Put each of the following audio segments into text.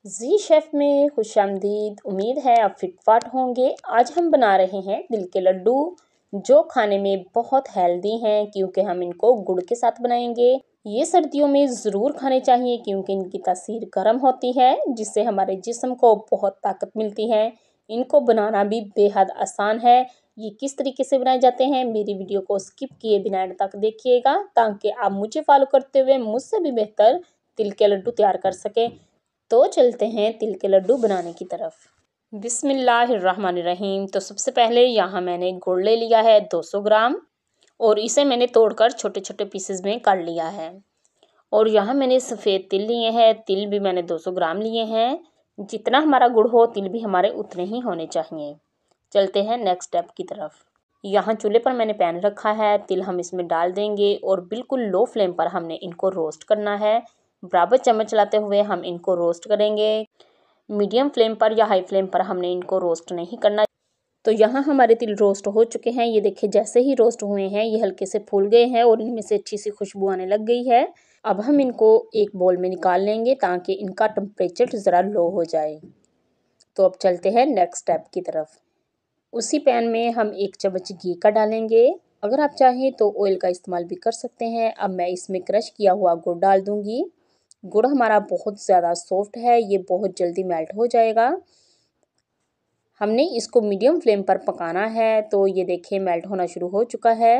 जी chef में खुशामदीद। उम्मीद है आप फिटफाट होंगे। आज हम बना रहे हैं तिल के लड्डू, जो खाने में बहुत हेल्दी हैं क्योंकि हम इनको गुड़ के साथ बनाएंगे। ये सर्दियों में ज़रूर खाने चाहिए क्योंकि इनकी तासीर गर्म होती है, जिससे हमारे जिस्म को बहुत ताकत मिलती है। इनको बनाना भी बेहद आसान है। ये किस तरीके से बनाए जाते हैं, मेरी वीडियो को स्किप किए बिना एंड तक देखिएगा ताकि आप मुझे फॉलो करते हुए मुझसे भी बेहतर तिल के लड्डू तैयार कर सकें। तो चलते हैं तिल के लड्डू बनाने की तरफ। बिस्मिल्लाहिर्रहमानिर्रहीम। तो सबसे पहले यहाँ मैंने गुड़ ले लिया है 200 ग्राम और इसे मैंने तोड़कर छोटे छोटे पीसेस में काट लिया है। और यहाँ मैंने सफ़ेद तिल लिए हैं, तिल भी मैंने 200 ग्राम लिए हैं। जितना हमारा गुड़ हो तिल भी हमारे उतने ही होने चाहिए। चलते हैं नेक्स्ट स्टेप की तरफ। यहाँ चूल्हे पर मैंने पैन रखा है, तिल हम इसमें डाल देंगे और बिल्कुल लो फ्लेम पर हमने इनको रोस्ट करना है। बराबर चम्मच चलाते हुए हम इनको रोस्ट करेंगे। मीडियम फ्लेम पर या हाई फ्लेम पर हमने इनको रोस्ट नहीं करना। तो यहाँ हमारे तिल रोस्ट हो चुके हैं। ये देखिए, जैसे ही रोस्ट हुए हैं ये हल्के से फूल गए हैं और इनमें से अच्छी सी खुशबू आने लग गई है। अब हम इनको एक बाउल में निकाल लेंगे ताकि इनका टेम्परेचर ज़रा लो हो जाए। तो अब चलते हैं नेक्स्ट स्टेप की तरफ। उसी पैन में हम 1 चम्मच घी का डालेंगे। अगर आप चाहें तो ऑयल का इस्तेमाल भी कर सकते हैं। अब मैं इसमें क्रश किया हुआ गुड़ डाल दूंगी। गुड़ हमारा बहुत ज़्यादा सॉफ्ट है, ये बहुत जल्दी मेल्ट हो जाएगा। हमने इसको मीडियम फ्लेम पर पकाना है। तो ये देखिए मेल्ट होना शुरू हो चुका है।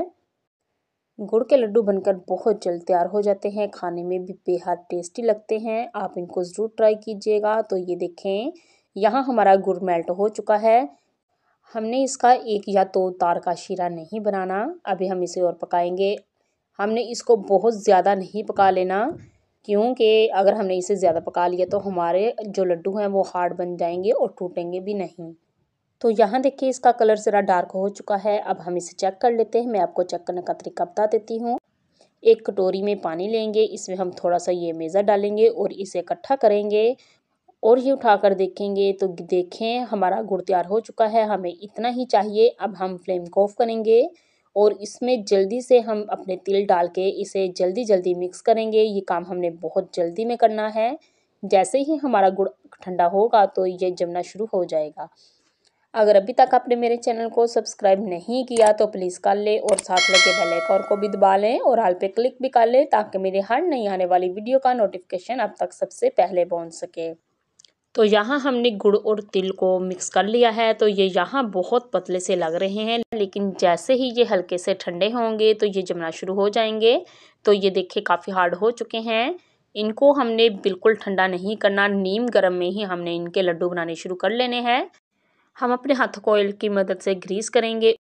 गुड़ के लड्डू बनकर बहुत जल्द तैयार हो जाते हैं, खाने में भी बेहद टेस्टी लगते हैं। आप इनको ज़रूर ट्राई कीजिएगा। तो ये देखें, यहाँ हमारा गुड़ मेल्ट हो चुका है। हमने इसका 1 या 2 तार का शीरा नहीं बनाना, अभी हम इसे और पकाएंगे। हमने इसको बहुत ज़्यादा नहीं पका लेना क्योंकि अगर हमने इसे ज़्यादा पका लिया तो हमारे जो लड्डू हैं वो हार्ड बन जाएंगे और टूटेंगे भी नहीं। तो यहाँ देखिए इसका कलर ज़रा डार्क हो चुका है। अब हम इसे चेक कर लेते हैं। मैं आपको चेक करने का तरीका बता देती हूँ। एक कटोरी में पानी लेंगे, इसमें हम थोड़ा सा ये मेज़ा डालेंगे और इसे इकट्ठा करेंगे और ये उठाकर देखेंगे तो देखें हमारा गुड़ तैयार हो चुका है। हमें इतना ही चाहिए। अब हम फ्लेम को ऑफ करेंगे और इसमें जल्दी से हम अपने तिल डाल के इसे जल्दी जल्दी मिक्स करेंगे। ये काम हमने बहुत जल्दी में करना है। जैसे ही हमारा गुड़ ठंडा होगा तो ये जमना शुरू हो जाएगा। अगर अभी तक आपने मेरे चैनल को सब्सक्राइब नहीं किया तो प्लीज़ कर ले और साथ लगे बेल आइकन को भी दबा लें और ऑल पे क्लिक भी कर लें ताकि मेरे हर नई आने वाली वीडियो का नोटिफिकेशन आप तक सबसे पहले पहुंच सके। तो यहाँ हमने गुड़ और तिल को मिक्स कर लिया है। तो ये यहाँ बहुत पतले से लग रहे हैं, लेकिन जैसे ही ये हल्के से ठंडे होंगे तो ये जमना शुरू हो जाएंगे। तो ये देखिए काफ़ी हार्ड हो चुके हैं। इनको हमने बिल्कुल ठंडा नहीं करना, नीम गर्म में ही हमने इनके लड्डू बनाने शुरू कर लेने हैं। हम अपने हाथों को ऑयल की मदद से ग्रीस करेंगे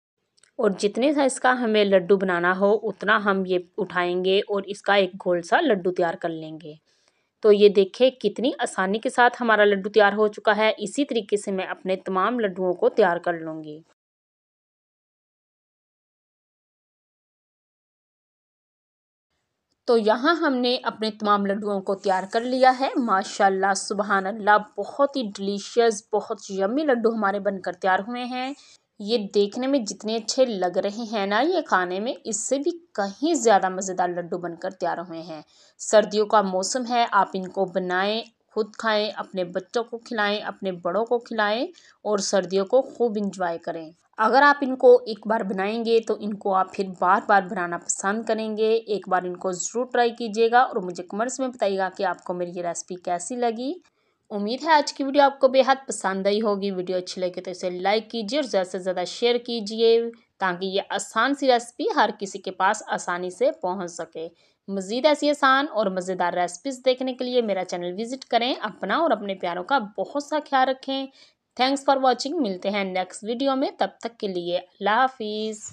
और जितने साइज़ का हमें लड्डू बनाना हो उतना हम ये उठाएंगे और इसका एक गोल सा लड्डू तैयार कर लेंगे। तो ये देखिए कितनी आसानी के साथ हमारा लड्डू तैयार हो चुका है। इसी तरीके से मैं अपने तमाम लड्डुओं को तैयार कर लूँगी। तो यहाँ हमने अपने तमाम लड्डुओं को तैयार कर लिया है। माशाल्लाह सुबहान अल्लाह, बहुत ही डिलीशियस, बहुत यम्मी लड्डू हमारे बनकर तैयार हुए हैं। ये देखने में जितने अच्छे लग रहे हैं ना, ये खाने में इससे भी कहीं ज़्यादा मज़ेदार लड्डू बनकर तैयार हुए हैं। सर्दियों का मौसम है, आप इनको बनाएं, खुद खाएं, अपने बच्चों को खिलाएं, अपने बड़ों को खिलाएं और सर्दियों को खूब इंजॉय करें। अगर आप इनको एक बार बनाएंगे तो इनको आप फिर बार बार बनाना पसंद करेंगे। एक बार इनको ज़रूर ट्राई कीजिएगा और मुझे कमेंट्स में बताइएगा कि आपको मेरी ये रेसिपी कैसी लगी। उम्मीद है आज की वीडियो आपको बेहद पसंद आई होगी। वीडियो अच्छी लगे तो इसे लाइक कीजिए और ज़्यादा से ज़्यादा शेयर कीजिए ताकि ये आसान सी रेसिपी हर किसी के पास आसानी से पहुंच सके। मज़ीद ऐसी आसान और मज़ेदार रेसिपीज़ देखने के लिए मेरा चैनल विजिट करें। अपना और अपने प्यारों का बहुत सा ख्याल रखें। Thanks for watching. मिलते हैं नेक्स्ट वीडियो में, तब तक के लिए अल्लाह हाफिज़।